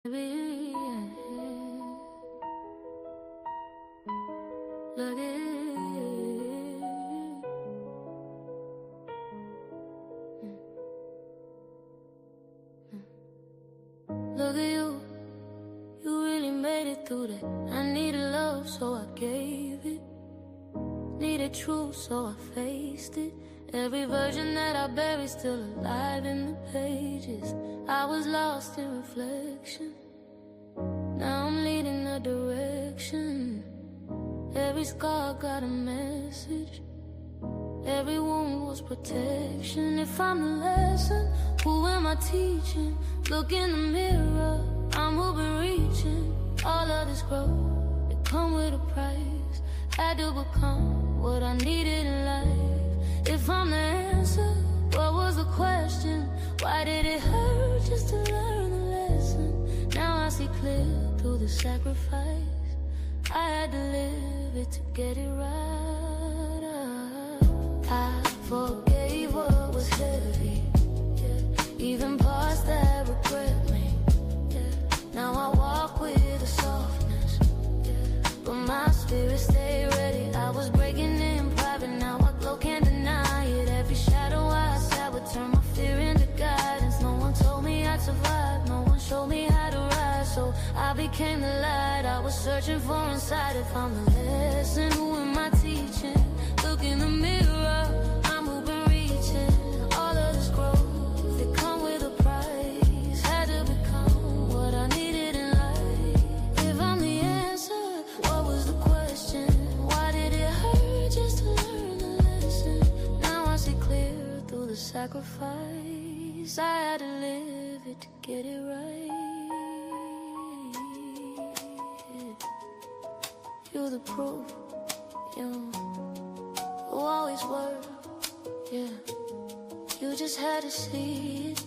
Baby, look at look at you. You really made it through that. I needed love, so I gave it. Needed truth, so I faced it. Every version that I buried still alive in the pages. I was lost in reflection. Now I'm leading the direction. Every scar got a message. Every wound was protection. If I'm the lesson, who am I teaching? Look in the mirror, I'm moving, reaching. All of this growth, it come with a price. Had to become what I needed in life. If I'm the answer, what was the question? Why did it hurt just to learn the lesson? Now I see clear through the sacrifice. I had to live it to get it right. I forgave what was heavy, even parts that regret me. Now I walk with a softness, but my spirit stayed ready. I was breaking in private, now I glow, can't deny it. Every shadow I sat would turn my fear into guidance. No one told me I'd survive, no one showed me how to rise, so I became the light I was searching for inside. If I'm the lesson, who am I teaching? Look in the mirror, I'm moving, reaching. All of this growth, it come with a price. Had to become what I needed in life. If I'm the answer, what was the question? Why did it hurt just to learn the lesson? Now I see clear through the sacrifice. I had to live it to get it right. You're the proof, you always were, yeah. You just had to see it.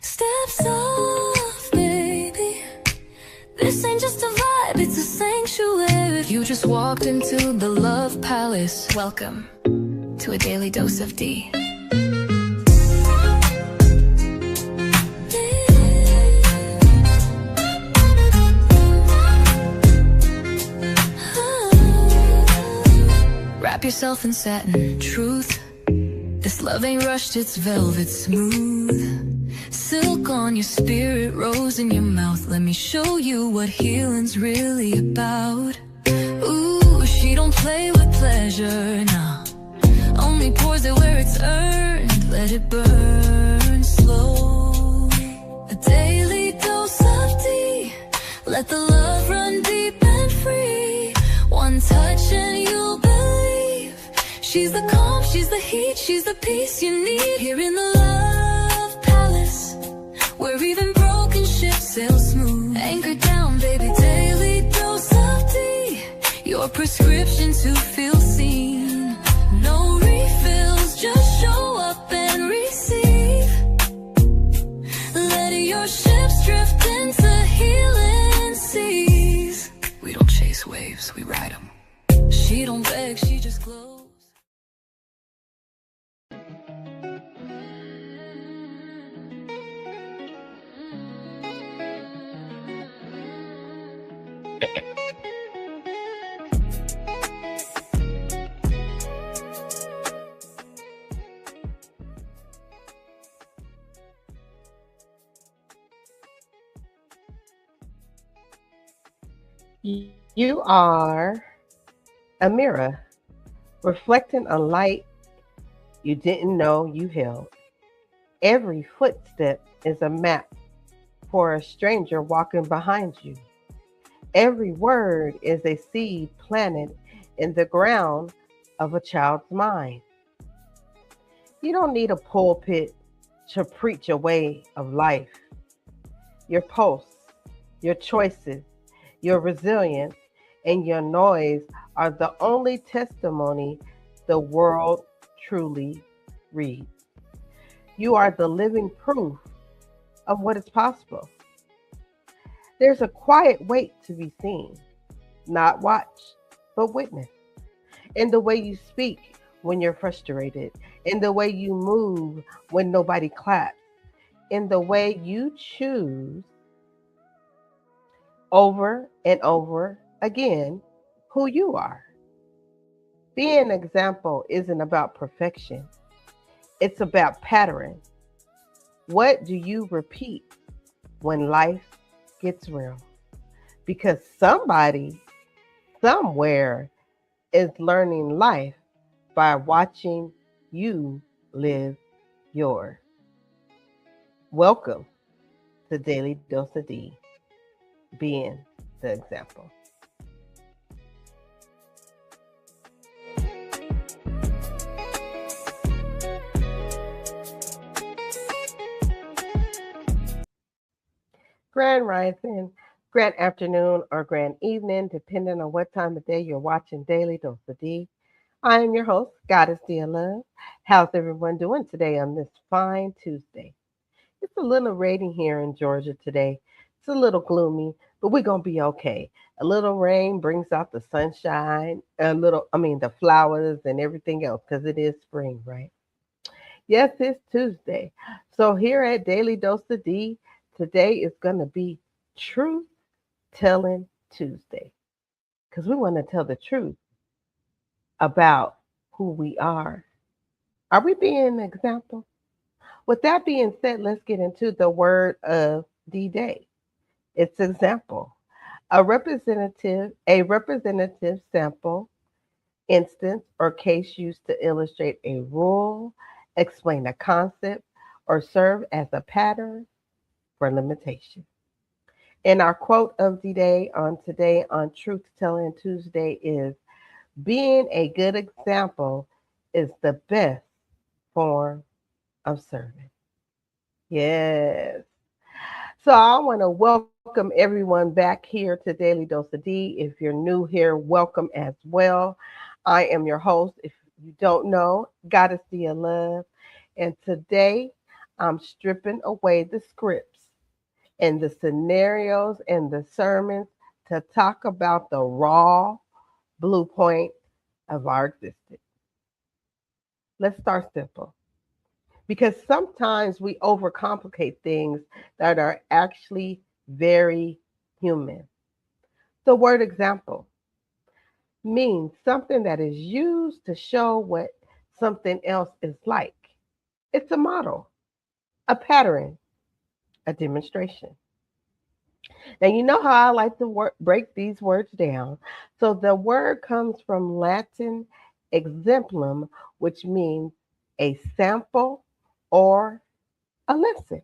Steps off, baby. This ain't just a vibe, it's a sanctuary. You just walked into the love palace. Welcome to a daily dose of Dee. Wrap yourself in satin truth. This love ain't rushed, it's velvet smooth. Silk on your spirit, rose in your mouth. Let me show you what healing's really about. Ooh, she don't play with pleasure, nah. Only pours it where it's earned. Let it burn slow. A daily dose of Dee. Let the love run deep and free. One touch and you'll believe. She's the calm, she's the heat, she's the peace you need. Here in the love palace, where even broken ships sail smooth. Anchor down, baby, daily dose of Dee. Your prescription to feel seen. No refills, just show up and receive. Let your ships drift into healing seas. We don't chase waves, we ride them. She don't beg, she just glows. You are a mirror, reflecting a light you didn't know you held. Every footstep is a map for a stranger walking behind you. Every word is a seed planted in the ground of a child's mind. You don't need a pulpit to preach a way of life. Your pulse, your choices, your resilience, and your noise are the only testimony the world truly reads. You are the living proof of what is possible. There's a quiet weight to be seen, not watched, but witnessed. In the way you speak when you're frustrated, in the way you move when nobody claps, in the way you choose over and over again who you are. Being an example isn't about perfection, it's about pattern. What do you repeat when life gets real? Because somebody, somewhere, is learning life by watching you live yours. Welcome to Daily Dose of Dee, being the example. Grand rising, grand afternoon, or grand evening, depending on what time of day you're watching Daily Dose of Dee. I am your host, Goddessdee of Love. How's everyone doing today on this fine Tuesday? It's a little rainy here in Georgia today. It's a little gloomy, but we're going to be okay. A little rain brings out the sunshine, the flowers and everything else because it is spring, right? Yes, it's Tuesday. So here at Daily Dose of D, today is going to be Truth Telling Tuesday because we want to tell the truth about who we are. Are we being an example? With that being said, let's get into the word of the day. It's example. A representative sample, instance, or case used to illustrate a rule, explain a concept, or serve as a pattern for limitation. And our quote of the day on today on Truth Telling Tuesday is being a good example is the best form of serving. Yes. So I want to welcome everyone back here to Daily Dose of D. If you're new here, welcome as well. I am your host. If you don't know, Goddessdee of Love. And today I'm stripping away the scripts and the scenarios and the sermons to talk about the raw blue point of our existence. Let's start simple because sometimes we overcomplicate things that are actually very human. The word example means something that is used to show what something else is like. It's a model, a pattern, a demonstration. Now, you know how I like to break these words down. So the word comes from Latin exemplum, which means a sample or a lesson.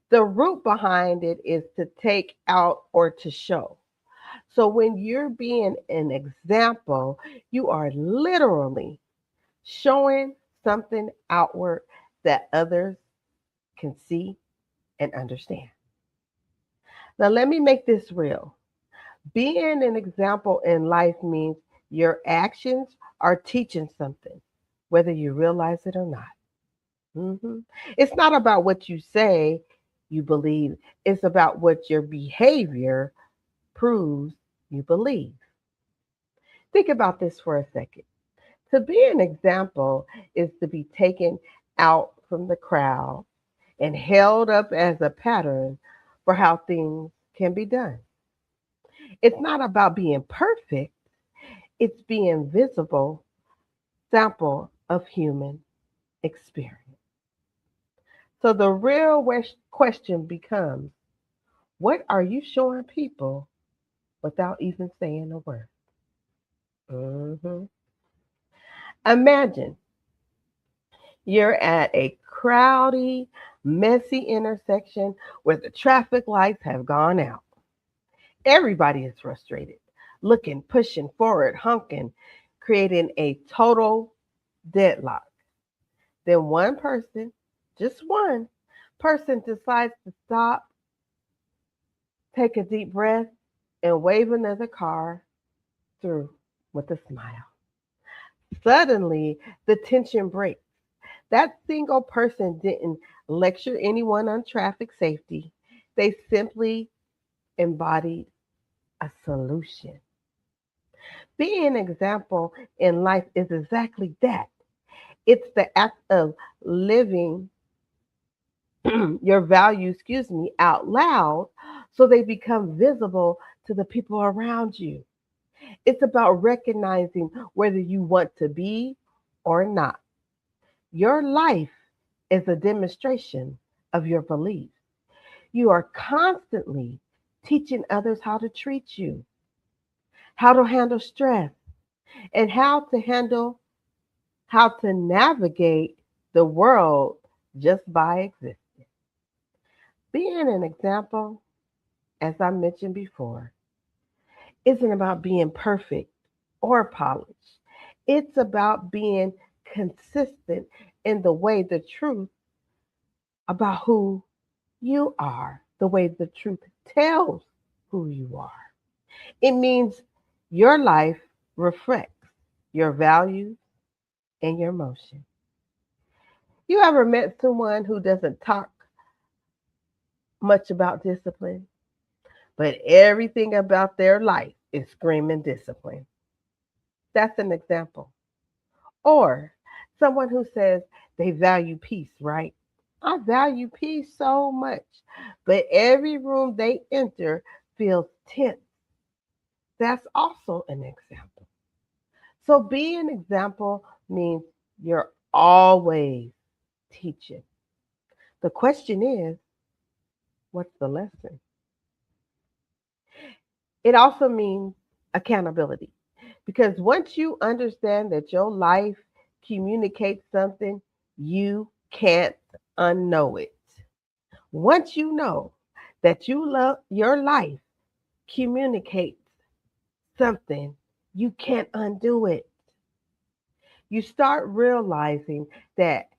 The root behind it is to take out or to show. So when you're being an example, you are literally showing something outward that others can see and understand. Now, let me make this real. Being an example in life means your actions are teaching something, whether you realize it or not. Mhm. It's not about what you say you believe, it's about what your behavior proves you believe. Think about this for a second. To be an example is to be taken out from the crowd and held up as a pattern for how things can be done. It's not about being perfect, it's being visible sample of human experience. So the real question becomes, what are you showing people without even saying a word? Mhm. Imagine you're at a crowdy, messy intersection where the traffic lights have gone out. Everybody is frustrated, looking, pushing forward, honking, creating a total deadlock. Then one person, just one person, decides to stop, take a deep breath, and wave another car through with a smile. Suddenly, the tension breaks. That single person didn't lecture anyone on traffic safety. They simply embodied a solution. Being an example in life is exactly that. It's the act of living your values, out loud so they become visible to the people around you. It's about recognizing whether you want to be or not. Your life is a demonstration of your beliefs. You are constantly teaching others how to treat you, how to handle stress, and how to navigate the world just by existing. Being an example, as I mentioned before, isn't about being perfect or polished. It's about being consistent in the truth about who you are, the way the truth tells who you are. It means your life reflects your values and your emotion. You ever met someone who doesn't talk much about discipline, but everything about their life is screaming discipline? That's an example. Or someone who says they value peace, right? I value peace so much, but every room they enter feels tense. That's also an example. So, be an example means you're always teaching. The question is, what's the lesson? It also means accountability. Because once you understand that your life communicates something, you can't unknow it. Once you know that you love your life communicates something, you can't undo it. You start realizing that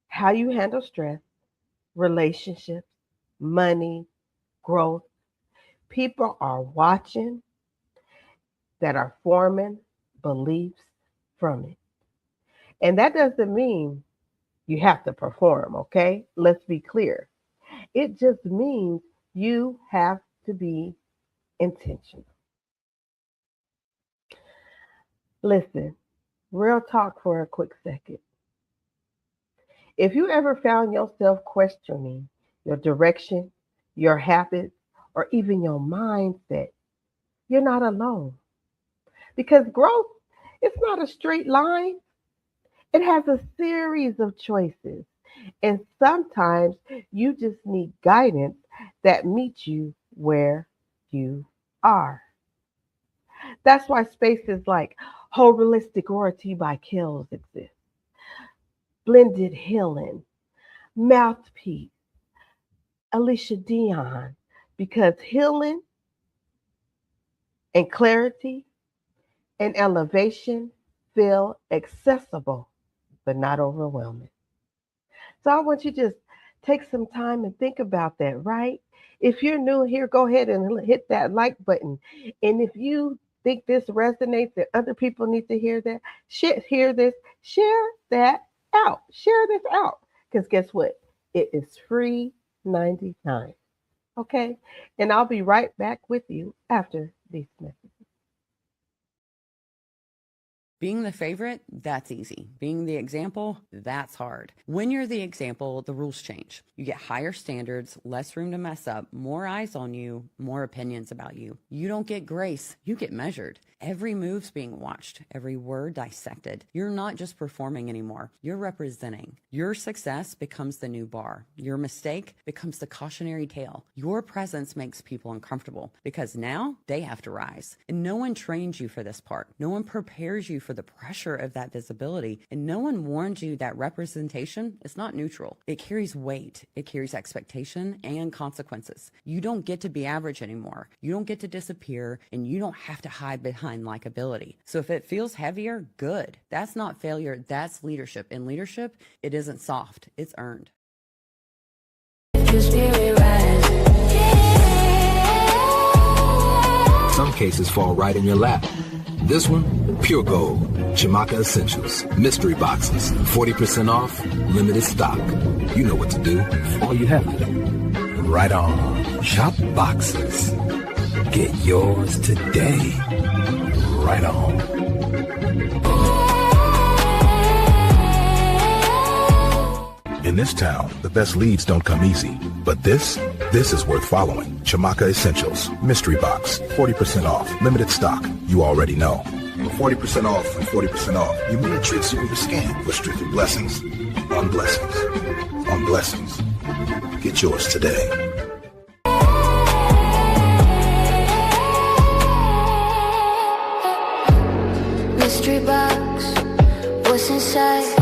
how you handle stress, relationships, money, growth, people are watching that are forming beliefs from it. And that doesn't mean you have to perform, okay? Let's be clear. It just means you have to be intentional. Listen, real talk for a quick second. If you ever found yourself questioning your direction, your habits, or even your mindset, you're not alone. Because growth is not a straight line, it has a series of choices. And sometimes you just need guidance that meets you where you are. That's why spaces like Holistic Royalty by Kills exist, Blended Healing, Mouthpiece, Alicia Dion, because healing and clarity and elevation feel accessible but not overwhelming. So I want you to just take some time and think about that, right? If you're new here, go ahead and hit that like button. And if you think this resonates and other people need to hear that, hear this, share that out. Share this out. Because guess what? It is free 99. Okay? And I'll be right back with you after these messages. Being the favorite, that's easy. Being the example, that's hard. When you're the example, the rules change. You get higher standards, less room to mess up, more eyes on you, more opinions about you. You don't get grace, you get measured. Every move's being watched, every word dissected. You're not just performing anymore, you're representing. Your success becomes the new bar. Your mistake becomes the cautionary tale. Your presence makes people uncomfortable because now they have to rise. And no one trains you for this part. No one prepares you for the pressure of that visibility. And no one warned you that representation is not neutral. It carries weight. It carries expectation and consequences. You don't get to be average anymore. You don't get to disappear, and you don't have to hide behind likability. So if it feels heavier, good. That's not failure. That's leadership. In leadership, it isn't soft. It's earned. Some cases fall right in your lap. This one, pure gold. Chamaka Essentials. Mystery boxes. 40% off. Limited stock. You know what to do. All you have to do. Right on. Shop boxes. Get yours today. Right on. In this town, the best leads don't come easy. But this is worth following. Chamaka Essentials. Mystery box. 40% off. Limited stock. You already know. 40% off and 40% off. You mean it treats you in your skin. Restricted blessings on blessings on blessings. Get yours today. Mystery box, what's inside?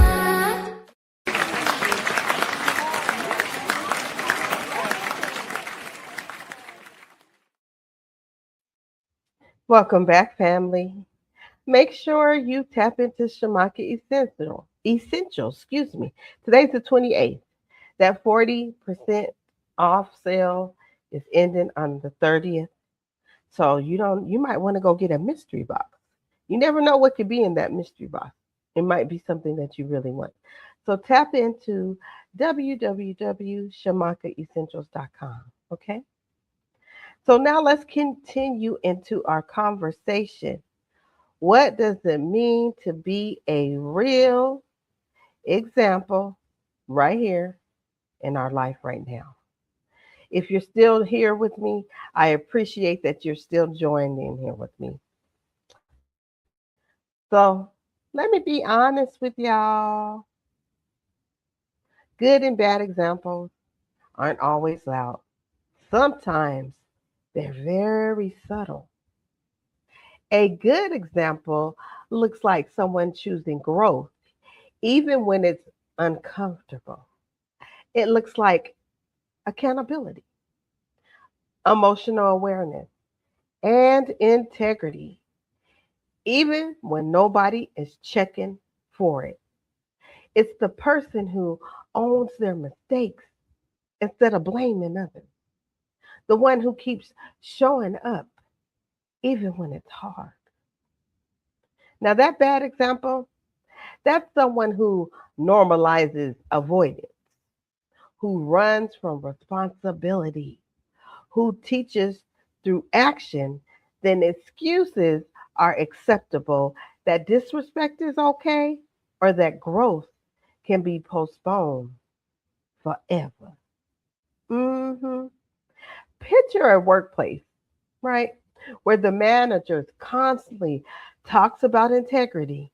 Welcome back, family. Make sure you tap into Chamaka Essentials. Today's the 28th. That 40% off sale is ending on the 30th. So you might want to go get a mystery box. You never know what could be in that mystery box. It might be something that you really want. So tap into www.chamakaessentials.com. Okay? So now let's continue into our conversation. What does it mean to be a real example right here in our life right now? If you're still here with me, I appreciate that you're still joining in here with me. So let me be honest with y'all. Good and bad examples aren't always loud. Sometimes they're very subtle. A good example looks like someone choosing growth, even when it's uncomfortable. It looks like accountability, emotional awareness, and integrity, even when nobody is checking for it. It's the person who owns their mistakes instead of blaming others, the one who keeps showing up even when it's hard. Now, that bad example, that's someone who normalizes avoidance, who runs from responsibility, who teaches through action, then excuses are acceptable, that disrespect is okay, or that growth can be postponed forever. hmm Picture a workplace, right, where the manager constantly talks about integrity,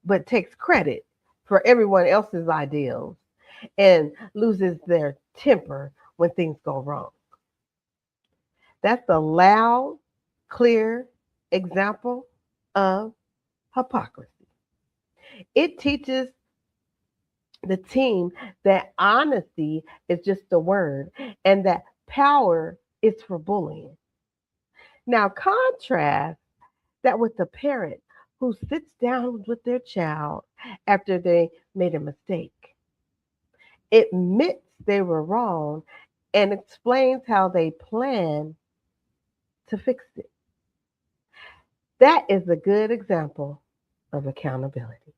but takes credit for everyone else's ideals and loses their temper when things go wrong. That's a loud, clear example of hypocrisy. It teaches the team that honesty is just a word and that power is for bullying. Now, contrast that with the parent who sits down with their child after they made a mistake, admits they were wrong, and explains how they plan to fix it. That is a good example of accountability.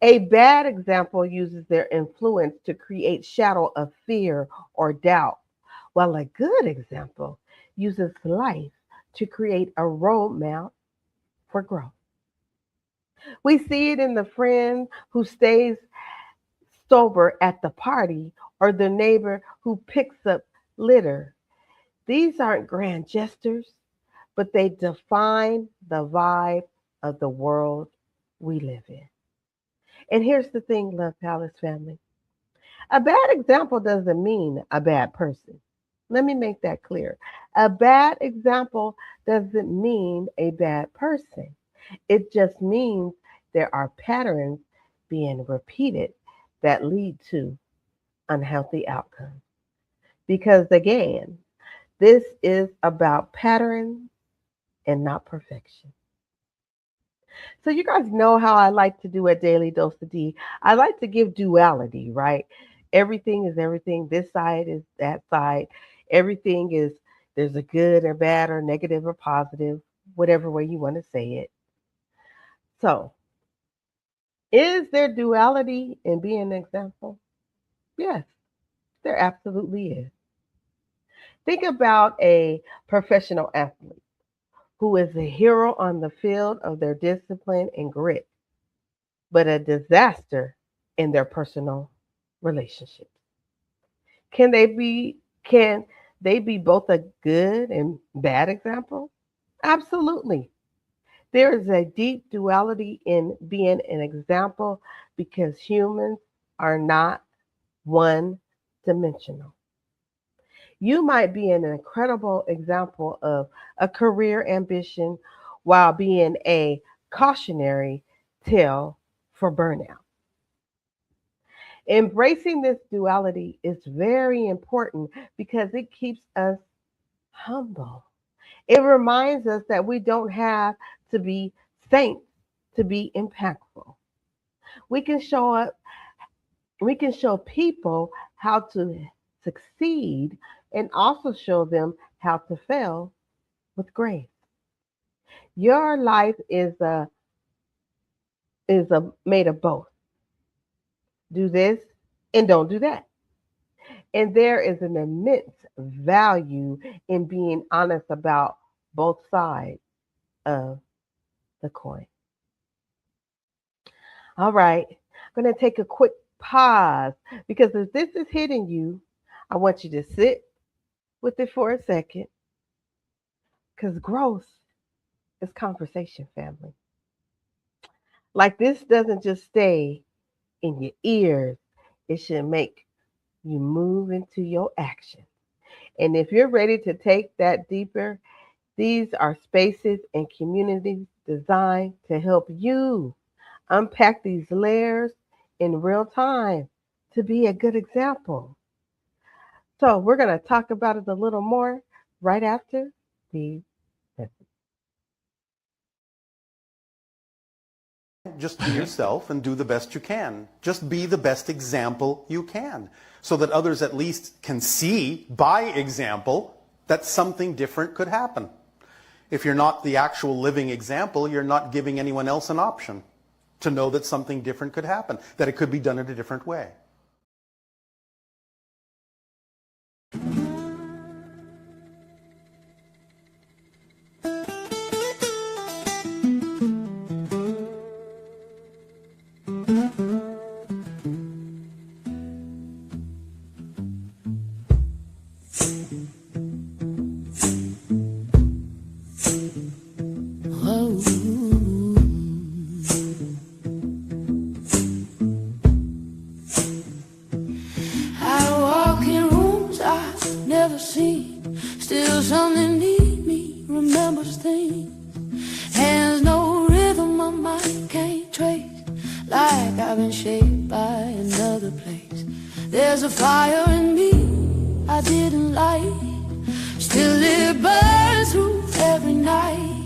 A bad example uses their influence to create shadow of fear or doubt, while a good example uses life to create a roadmap for growth. We see it in the friend who stays sober at the party or the neighbor who picks up litter. These aren't grand gestures, but they define the vibe of the world we live in. And here's the thing, Love Palace family. A bad example doesn't mean a bad person. Let me make that clear. A bad example doesn't mean a bad person. It just means there are patterns being repeated that lead to unhealthy outcomes. Because again, this is about patterns and not perfection. So you guys know how I like to do a Daily Dose of Dee. I like to give duality, right? Everything is everything. This side is that side. Everything is, there's a good or bad or negative or positive, whatever way you want to say it. So, is there duality in being an example? Yes, there absolutely is. Think about a professional athlete who is a hero on the field of their discipline and grit, but a disaster in their personal relationships. Can they be both a good and bad example? Absolutely. There is a deep duality in being an example because humans are not one dimensional. You might be an incredible example of a career ambition while being a cautionary tale for burnout. Embracing this duality is very important because it keeps us humble. It reminds us that we don't have to be saints to be impactful. We can show up, we can show people how to succeed and also show them how to fail with grace. Your life is a made of both. Do this and don't do that. And there is an immense value in being honest about both sides of the coin. All right, I'm going to take a quick pause because if this is hitting you, I want you to sit with it for a second because growth is conversation, family. Like this doesn't just stay in your ears, it should make you move into your action. And if you're ready to take that deeper, these are spaces and communities designed to help you unpack these layers in real time to be a good example. So, we're going to talk about it a little more right after the message. Just be yourself and do the best you can. Just be the best example you can so that others at least can see by example that something different could happen. If you're not the actual living example, you're not giving anyone else an option to know that something different could happen, that it could be done in a different way. Still something need me, remembers things. Hands no rhythm, my mind can't trace. Like I've been shaped by another place. There's a fire in me I didn't light. Still it burns through every night.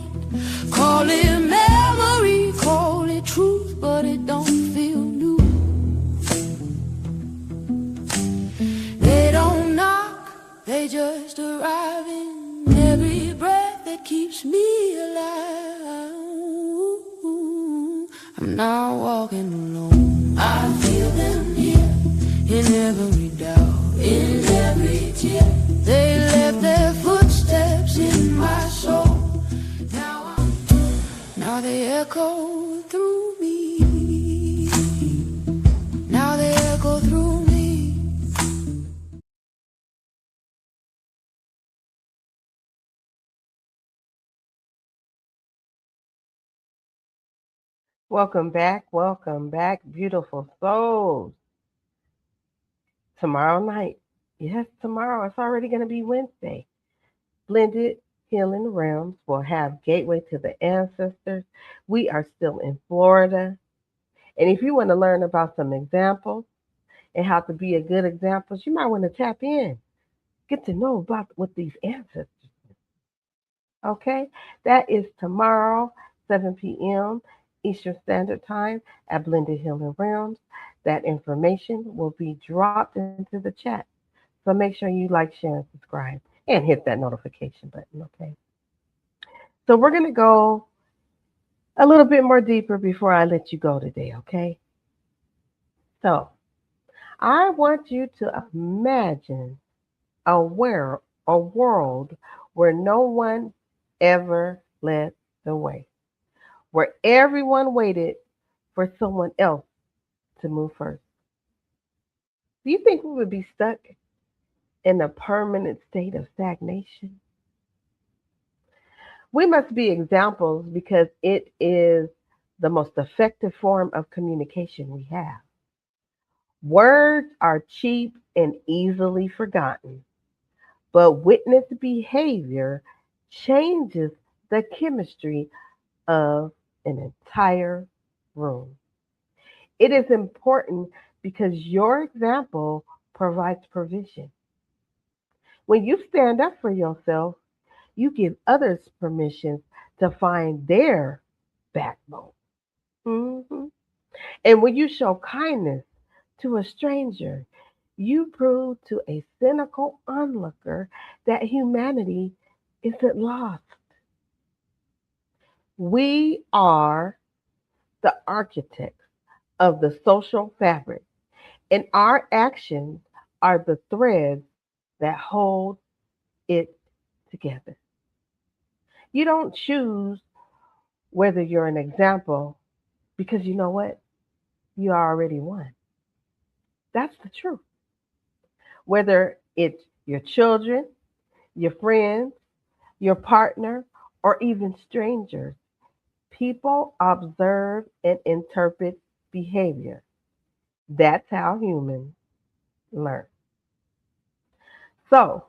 Call it memory, call it truth, but it don't feel new. They don't knock, they just arrive in every breath that keeps me alive. I'm not walking alone. I feel them here in every doubt, in every tear. They left their footsteps in my soul. Now they echo through me. Now they echo through me. Welcome back, beautiful souls. Tomorrow night, yes, tomorrow, it's already going to be Wednesday. Blended Healing Realms will have Gateway to the Ancestors. We are still in Florida. And if you want to learn about some examples and how to be a good example, you might want to tap in, get to know about what these ancestors. Okay, that is tomorrow, 7 p.m. Eastern Standard Time at Blended Healing Realms. That information will be dropped into the chat. So make sure you like, share, and subscribe and hit that notification button. Okay. So we're going to go a little bit more deeper before I let you go today, okay? So, I want you to imagine a world where no one ever led the way, where everyone waited for someone else to move first. Do you think we would be stuck in a permanent state of stagnation? We must be examples because it is the most effective form of communication we have. Words are cheap and easily forgotten, but witness behavior changes the chemistry of an entire room. It is important because your example provides provision. When you stand up for yourself, you give others permission to find their backbone. Mhm. And when you show kindness to a stranger, you prove to a cynical onlooker that humanity isn't lost. We are the architects of the social fabric, and our actions are the threads that hold it together. You don't choose whether you're an example because you know what? You already won. That's the truth. Whether it's your children, your friends, your partner, or even strangers, people observe and interpret behavior. That's how humans learn. So,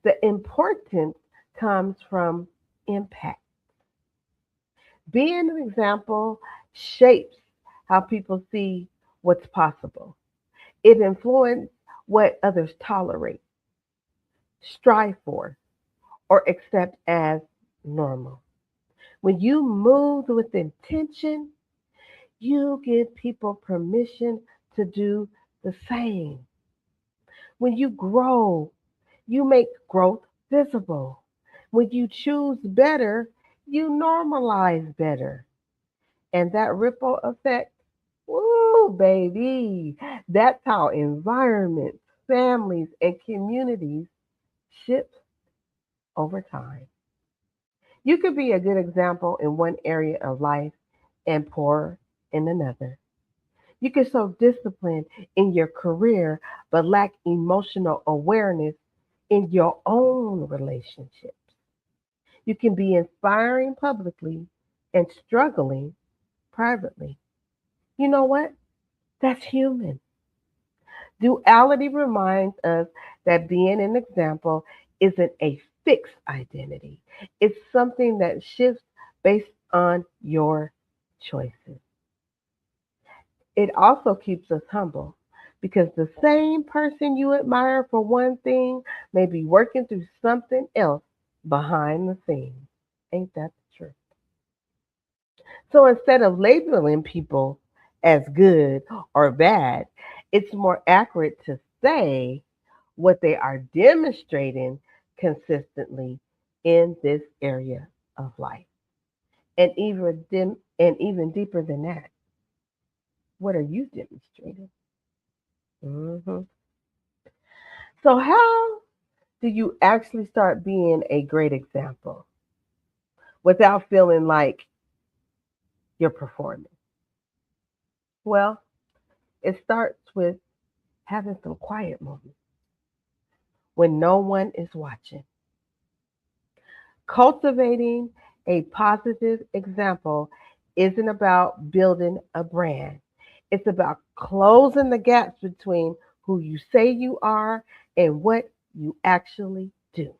the importance comes from impact. Being an example shapes how people see what's possible. It influences what others tolerate, strive for, or accept as normal. When you move with intention, you give people permission to do the same. When you grow, you make growth visible. When you choose better, you normalize better. And that ripple effect, woo, baby, that's how environments, families, and communities shift over time. You could be a good example in one area of life and poor in another. You can show discipline in your career but lack emotional awareness in your own relationships. You can be inspiring publicly and struggling privately. You know what? That's human. Duality reminds us that being an example isn't a fixed identity, it's something that shifts based on your choices. It also keeps us humble because the same person you admire for one thing may be working through something else behind the scenes. Ain't that the truth? So instead of labeling people as good or bad, it's more accurate to say what they are demonstrating consistently in this area of life. And even deeper than that, what are you demonstrating? Mhm. So, how do you actually start being a great example without feeling like you're performing? Well, it starts with having some quiet moments when no one is watching. Cultivating a positive example isn't about building a brand, it's about closing the gaps between who you say you are and what you actually do.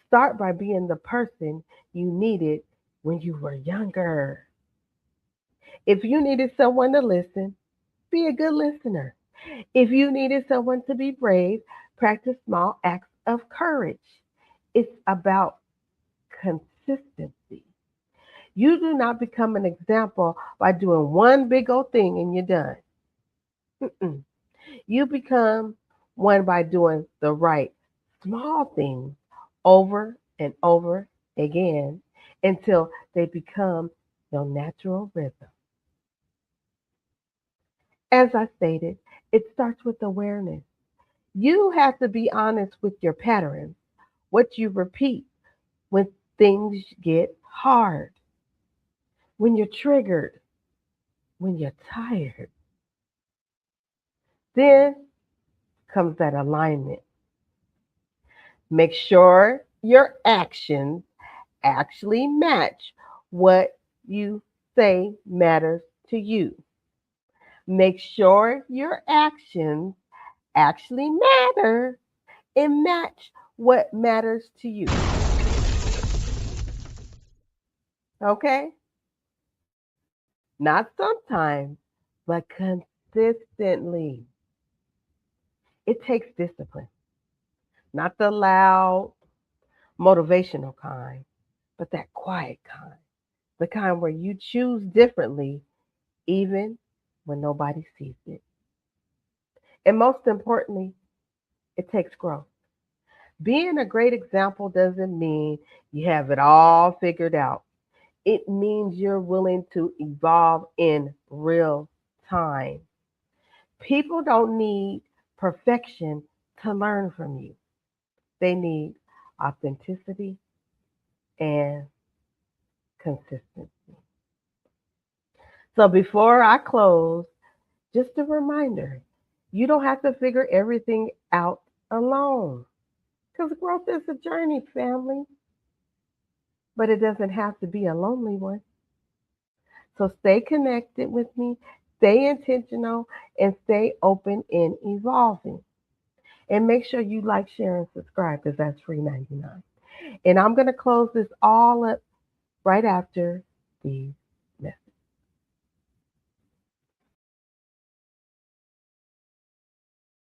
Start by being the person you needed when you were younger. If you needed someone to listen, be a good listener. If you needed someone to be brave, practice small acts of courage. It's about consistency. You do not become an example by doing one big old thing and you're done. Mm-mm. You become one by doing the right small things over and over again until they become your natural rhythm. As I stated, it starts with awareness. You have to be honest with your patterns, what you repeat when things get hard, when you're triggered, when you're tired. Then comes that alignment. Make sure your actions actually match what you say matters to you. Make sure your actions actually matter and match what matters to you. Okay? Not sometimes, but consistently. It takes discipline. Not the loud, motivational kind, but that quiet kind. The kind where you choose differently even when nobody sees it. And most importantly, it takes growth. Being a great example doesn't mean you have it all figured out. It means you're willing to evolve in real time. People don't need perfection to learn from you. They need authenticity and consistency. So before I close, just a reminder, you don't have to figure everything out alone. Because growth is a journey, family. But it doesn't have to be a lonely one. So stay connected with me, stay intentional, and stay open in evolving. And make sure you like, share, and subscribe because that's free 99. And I'm going to close this all up right after these messages.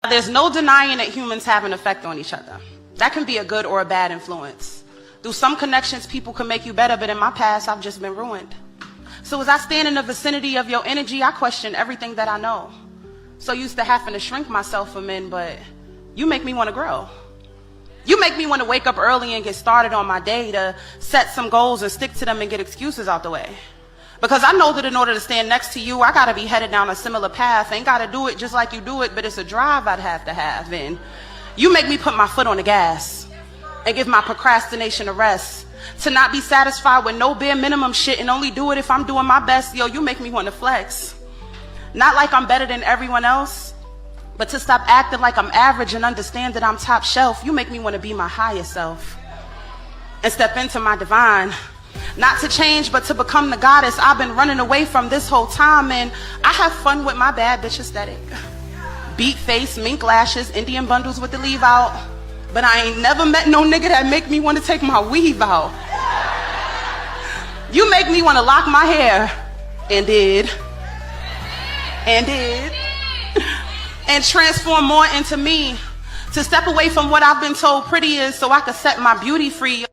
There's no denying that humans have an effect on each other. That can be a good or a bad influence. Through some connections, people can make you better, but in my past, I've just been ruined. So as I stand in the vicinity of your energy, I question everything that I know. So used to having to shrink myself for men, but you make me want to grow. You make me want to wake up early and get started on my day, to set some goals and stick to them and get excuses out the way. Because I know that in order to stand next to you, I got to be headed down a similar path. Ain't got to do it just like you do it, but it's a drive I'd have to have. And you make me put my foot on the gas and give my procrastination a rest. To not be satisfied with no bare minimum shit and only do it if I'm doing my best. Yo, you make me want to flex. Not like I'm better than everyone else, but to stop acting like I'm average and understand that I'm top shelf. You make me want to be my higher self and step into my divine. Not to change, but to become the goddess I've been running away from this whole time. And I have fun with my bad bitch aesthetic. Beat face, mink lashes, Indian bundles with the leave out. But I ain't never met no nigga that make me want to take my weave out. You make me want to lock my hair. And did. And transform more into me. To step away from what I've been told pretty is so I can set my beauty free.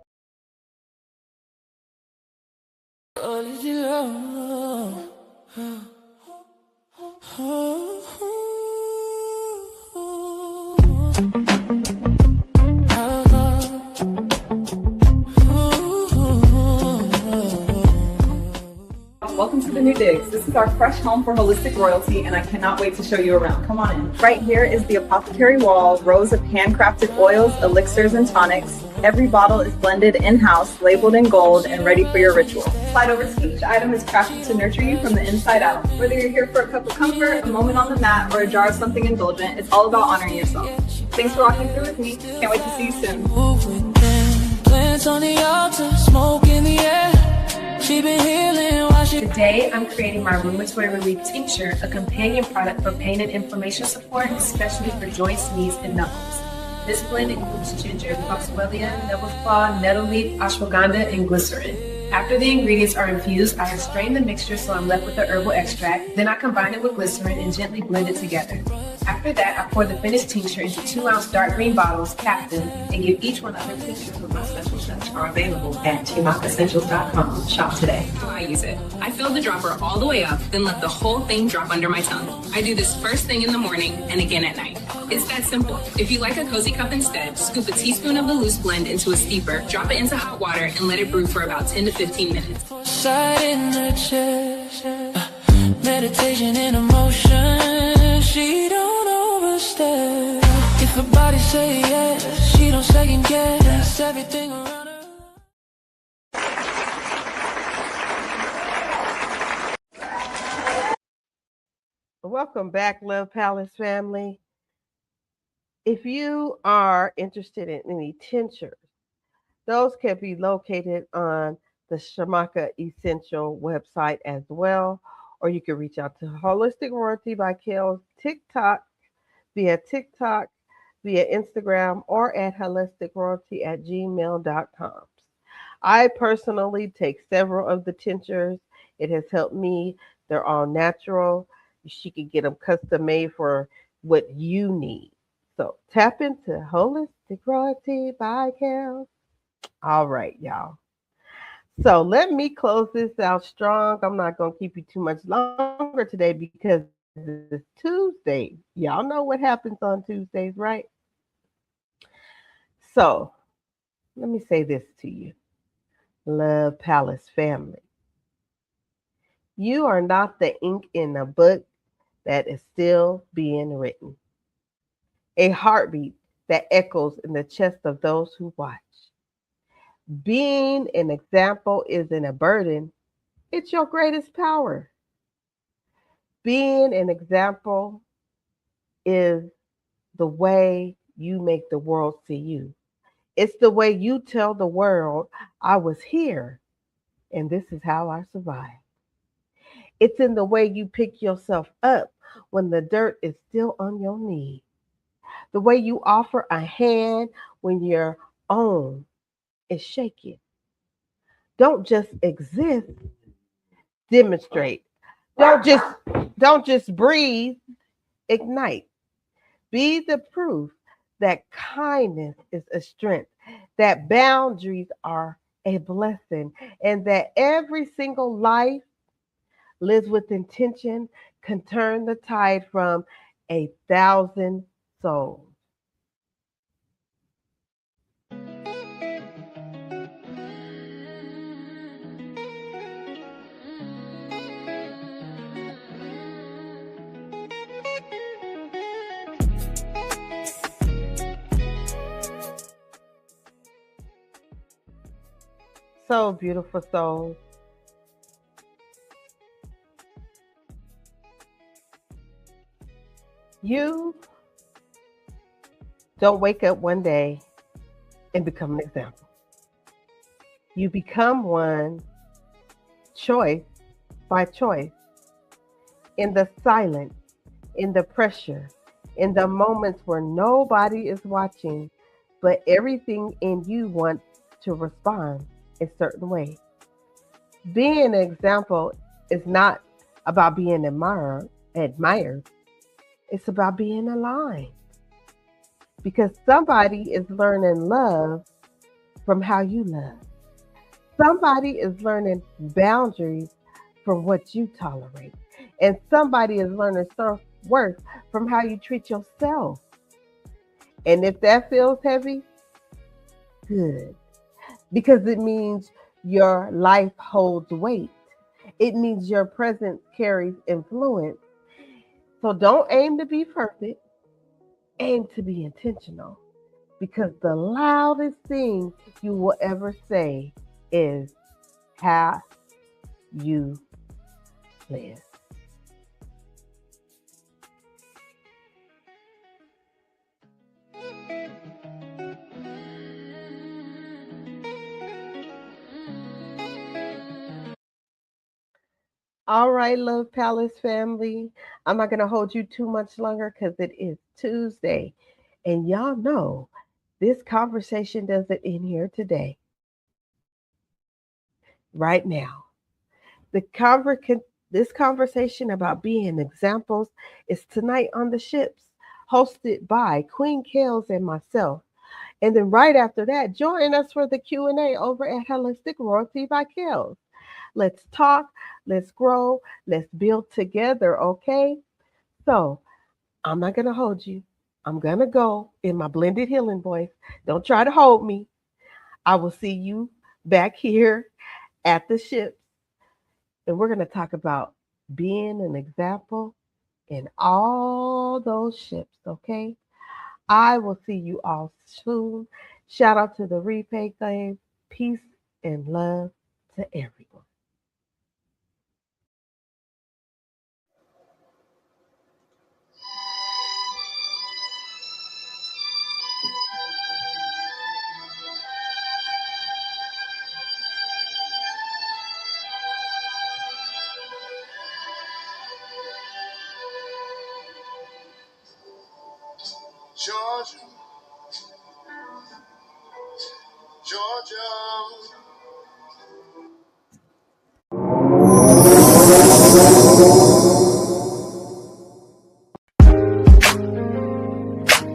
Welcome to the new digs. This is our fresh home for holistic royalty, and I cannot wait to show you around. Come on in. Right here is the apothecary wall, rows of handcrafted oils, elixirs, and tonics. Every bottle is blended in-house, labeled in gold, and ready for your ritual. Slide over to each item is crafted to nurture you from the inside out. Whether you're here for a cup of comfort, a moment on the mat, or a jar of something indulgent, it's all about honoring yourself. Thanks for walking through with me. Can't wait to see you soon. Plants on the altar, smoke in the air. She been healing while she... Today, I'm creating my rheumatoid relief tincture, a companion product for pain and inflammation support, especially for joints, knees, and knuckles. This blend includes ginger, foxwellia, devil's claw, nettle leaf, ashwagandha, and glycerin. After the ingredients are infused, I have strained the mixture so I'm left with the herbal extract. Then I combine it with glycerin and gently blend it together. After that, I pour the finished tincture into 2-ounce dark green bottles, cap them, and give each one other tinctures with my special touch are available at TMACessentials.com. Shop today. I use it. I fill the dropper all the way up, then let the whole thing drop under my tongue. I do this first thing in the morning and again at night. It's that simple. If you like a cozy cup instead, scoop a teaspoon of the loose blend into a steeper, drop it into hot water, and let it brew for about 10 to 15 minutes. inside in the chest. Meditation in emotion. She don't overstep. If her body say yes, she don't second guess everything around her. Welcome back, Love Palace family. If you are interested in any tinctures, those can be located on the Shamaka Essential website as well, or you can reach out to Holistic Royalty by Kale's TikTok, via Instagram, or at holisticroyalty@gmail.com. I personally take several of the tinctures. It has helped me. They're all natural. She can get them custom made for what you need. So tap into Holistic Royalty by Kale. All right, y'all. So let me close this out strong. I'm not going to keep you too much longer today because it's Tuesday. Y'all know what happens on Tuesdays, right? So let me say this to you, Love Palace family. You are not the ink in a book that is still being written. A heartbeat that echoes in the chest of those who watch. Being an example isn't a burden, it's your greatest power. Being an example is the way you make the world see you. It's the way you tell the world, I was here, and this is how I survived. It's in the way you pick yourself up when the dirt is still on your knee. The way you offer a hand when your own is shaking. Don't just exist, demonstrate. Don't just breathe, ignite. Be the proof that kindness is a strength, that boundaries are a blessing, and that every single life lives with intention can turn the tide from 1,000 souls. So beautiful souls. You don't wake up one day and become an example. You become one choice by choice. In the silence, in the pressure, in the moments where nobody is watching, but everything in you wants to respond a certain way. Being an example is not about being admired. It's about being aligned. Because somebody is learning love from how you love. Somebody is learning boundaries from what you tolerate. And somebody is learning self-worth from how you treat yourself. And if that feels heavy, good. Because it means your life holds weight. It means your presence carries influence. So don't aim to be perfect. Aim to be intentional. Because the loudest thing you will ever say is how you live. All right, Love Palace family. I'm not going to hold you too much longer because it is Tuesday. And y'all know this conversation doesn't end here today. Right now. This conversation about being examples is tonight on the ships, hosted by Queen Kales and myself. And then right after that, join us for the Q&A over at Holistic Royalty by Kales. Let's talk, let's grow, let's build together, okay? So I'm not going to hold you. I'm going to go in my blended healing voice. Don't try to hold me. I will see you back here at the ships And we're going to talk about being an example in all those ships, okay? I will see you all soon. Shout out to the replay game. Peace and love to everyone. Georgia, Georgia.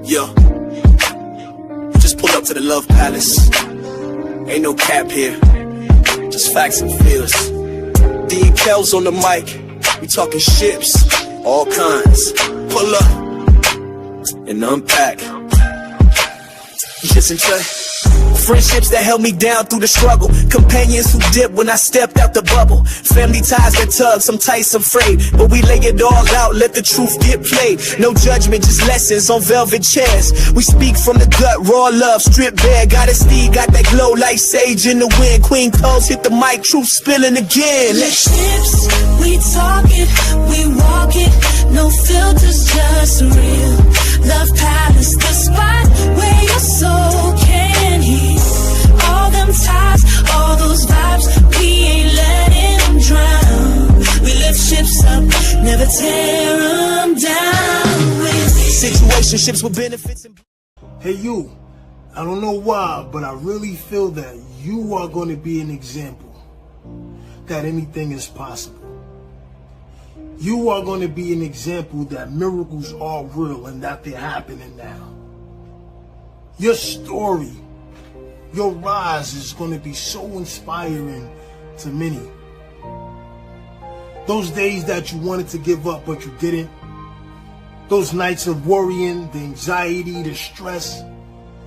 Yo, just pulled up to the Love Palace. Ain't no cap here, just facts and feels. D and Kel's on the mic, we talking ships, all kinds. Pull up and unpack. Listen to friendships that held me down through the struggle. Companions who dipped when I stepped out the bubble. Family ties that tug, some tight, some frayed. But we lay it all out, let the truth get played. No judgment, just lessons on velvet chairs. We speak from the gut, raw love, stripped bare. Goddessdee, got that glow like sage in the wind. Queen Coles hit the mic, truth spilling again. Ships, we talk it, we walk it. No filters, just real. Love Palace, the spot where your soul can heal. All them ties, all those vibes, we ain't letting them drown. We lift ships up, never tear them down. Situationships with benefits and... Hey you, I don't know why, but I really feel that you are going to be an example that anything is possible. You are going to be an example that miracles are real and that they're happening now. Your story, your rise is going to be so inspiring to many. Those days that you wanted to give up but you didn't. Those nights of worrying, the anxiety, the stress,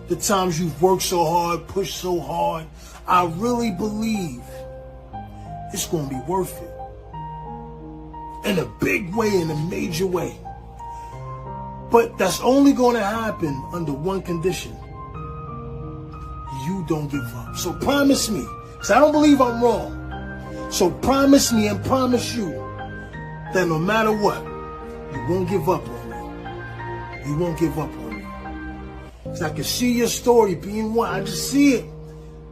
the times you've worked so hard, pushed so hard. I really believe it's going to be worth it. In a big way, in a major way. But that's only going to happen under one condition. You don't give up. So promise me, because I don't believe I'm wrong. So promise me and promise you that no matter what, you won't give up on me. You won't give up on me. Because I can see your story being one. I just see it.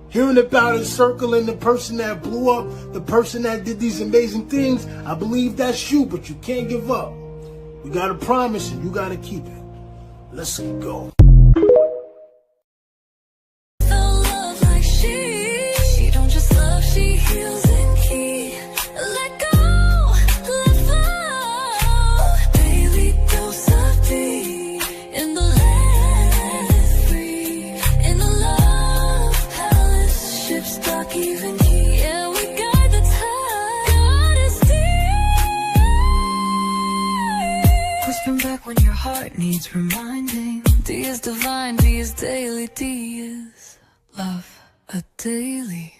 Hearing about it, circling the person that blew up, the person that did these amazing things. I believe that's you, but you can't give up. We got to promise and you got to keep it. Let's go. Love like she don't just love, she heals and keeps. Let go, let flow. Daily dose of Dee. In the land is free. In the love palace, ships dock even here. Yeah, we guide the tide. Goddessdee. Whispering back when your heart needs reminding. D is divine, D is daily, D is love, a daily